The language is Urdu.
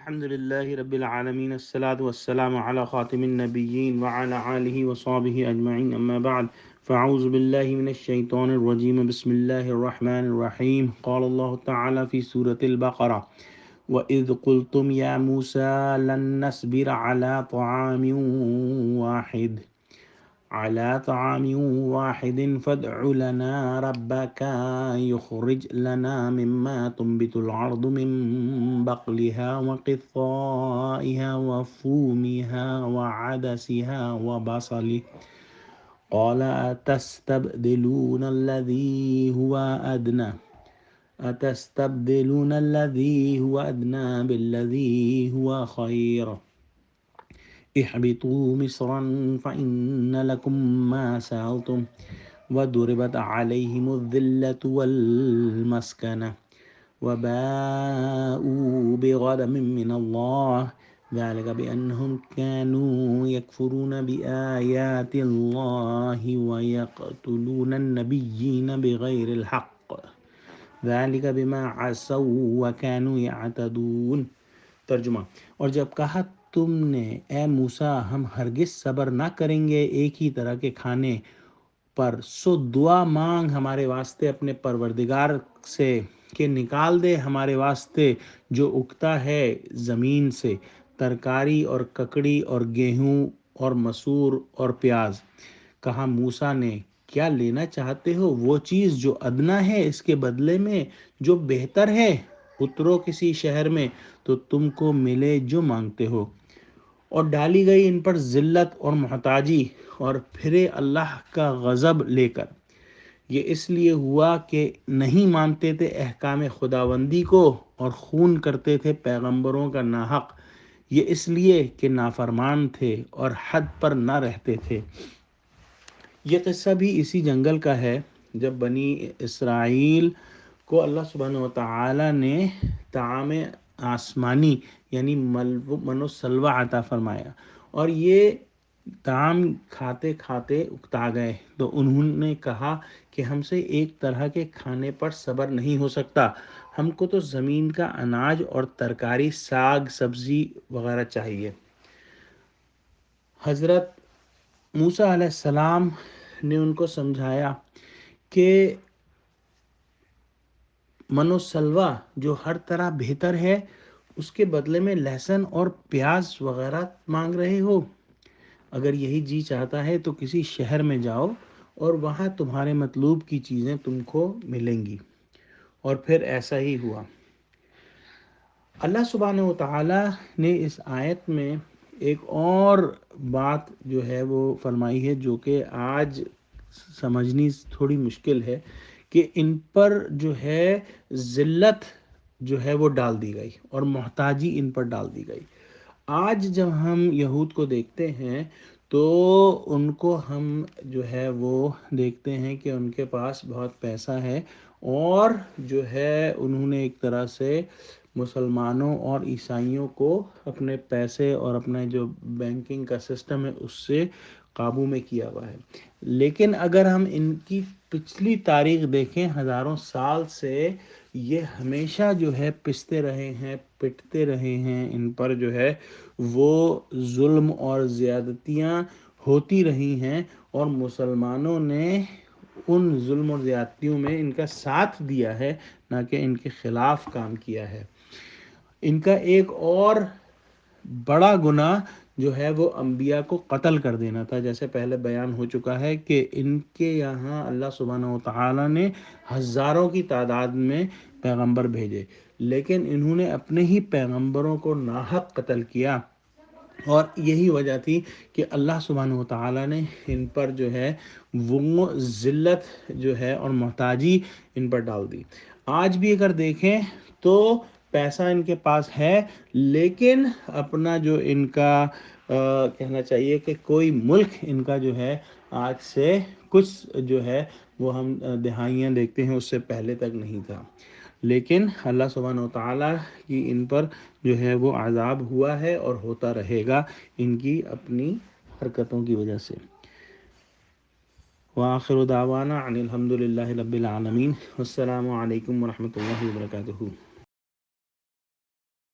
الحمد لله رب العالمين الصلاة والسلام على خاتم النبيين وعلى آله وصحبه أجمعين أما بعد فأعوذ بالله من الشيطان الرجيم بسم الله الرحمن الرحيم قال الله تعالى في سورة البقرة وإذ قلتم يا موسى لن نصبر على طعام واحد فادع لنا ربك يخرج لنا مما تنبت الأرض من بقلها وقثائها وفومها وعدسها وبصله قال أتستبدلون الذي هو أدنى بالذي هو خير اهبطوا مصرا فإن لكم ما سألتم وضربت عليهم الذلة والمسكنة وباءوا بغضب من الله ذلك بأنهم كانوا يكفرون بآيات الله ويقتلون النبيين بغير الحق ذلك بما عصوا وكانوا يعتدون۔ ترجمہ: اور جب کہا تم نے اے موسیٰ ہم ہرگز صبر نہ کریں گے ایک ہی طرح کے کھانے پر، سو دعا مانگ ہمارے واسطے اپنے پروردگار سے کہ نکال دے ہمارے واسطے جو اگتا ہے زمین سے، ترکاری اور ککڑی اور گیہوں اور مسور اور پیاز۔ کہا موسیٰ نے کیا لینا چاہتے ہو وہ چیز جو ادنا ہے اس کے بدلے میں جو بہتر ہے؟ اترو کسی شہر میں تو تم کو ملے جو مانگتے ہو۔ اور ڈالی گئی ان پر ذلت اور محتاجی اور پھرے اللہ کا غضب لے کر۔ یہ اس لیے ہوا کہ نہیں مانتے تھے احکام خداوندی کو اور خون کرتے تھے پیغمبروں کا ناحق، یہ اس لیے کہ نافرمان تھے اور حد پر نہ رہتے تھے۔ یہ قصہ بھی اسی جنگل کا ہے جب بنی اسرائیل کو اللہ سبحانہ وتعالی نے طعام آسمانی یعنی من و سلوہ عطا فرمایا، اور یہ طعام کھاتے کھاتے اکتا گئے تو انہوں نے کہا کہ ہم سے ایک طرح کے کھانے پر صبر نہیں ہو سکتا، ہم کو تو زمین کا اناج اور ترکاری، ساگ سبزی وغیرہ چاہیے۔ حضرت موسیٰ علیہ السلام نے ان کو سمجھایا کہ من و سلوہ جو ہر طرح بہتر ہے اس کے بدلے میں لہسن اور پیاز وغیرہ مانگ رہے ہو۔ اگر یہی جی چاہتا ہے تو کسی شہر میں جاؤ اور وہاں تمہارے مطلوب کی چیزیں تم کو ملیں گی۔ اور پھر ایسا ہی ہوا۔ اللہ سبحانہ وتعالی نے اس آیت میں ایک اور بات جو ہے وہ فرمائی ہے جو کہ آج سمجھنی تھوڑی مشکل ہے، کہ ان پر جو ہے ذلت جو ہے وہ ڈال دی گئی اور محتاجی ان پر ڈال دی گئی۔ آج جب ہم یہود کو دیکھتے ہیں تو ان کو ہم جو ہے وہ دیکھتے ہیں کہ ان کے پاس بہت پیسہ ہے اور جو ہے انہوں نے ایک طرح سے مسلمانوں اور عیسائیوں کو اپنے پیسے اور اپنے جو بینکنگ کا سسٹم ہے اس سے قابو میں کیا ہوا ہے۔ لیکن اگر ہم ان کی پچھلی تاریخ دیکھیں، ہزاروں سال سے یہ ہمیشہ جو ہے پستے رہے ہیں، پٹتے رہے ہیں، ان پر جو ہے وہ ظلم اور زیادتیاں ہوتی رہی ہیں، اور مسلمانوں نے ان ظلم اور زیادتیوں میں ان کا ساتھ دیا ہے، نہ کہ ان کے خلاف کام کیا ہے۔ ان کا ایک اور بڑا گناہ جو ہے وہ انبیاء کو قتل کر دینا تھا، جیسے پہلے بیان ہو چکا ہے کہ ان کے یہاں اللہ سبحانہ وتعالی نے ہزاروں کی تعداد میں پیغمبر بھیجے، لیکن انہوں نے اپنے ہی پیغمبروں کو ناحق قتل کیا، اور یہی وجہ تھی کہ اللہ سبحانہ وتعالی نے ان پر جو ہے وہ ذلت جو ہے اور محتاجی ان پر ڈال دی۔ آج بھی اگر دیکھیں تو پیسہ ان کے پاس ہے، لیکن اپنا جو ان کا کہنا چاہیے کہ کوئی ملک ان کا جو ہے آج سے کچھ جو ہے وہ ہم دہائیاں دیکھتے ہیں اس سے پہلے تک نہیں تھا، لیکن اللہ سبحانہ وتعالیٰ کی ان پر جو ہے وہ عذاب ہوا ہے اور ہوتا رہے گا ان کی اپنی حرکتوں کی وجہ سے۔ وآخر دعوانا ان الحمد للہ رب العالمین، والسلام علیکم ورحمۃ اللہ وبرکاتہ۔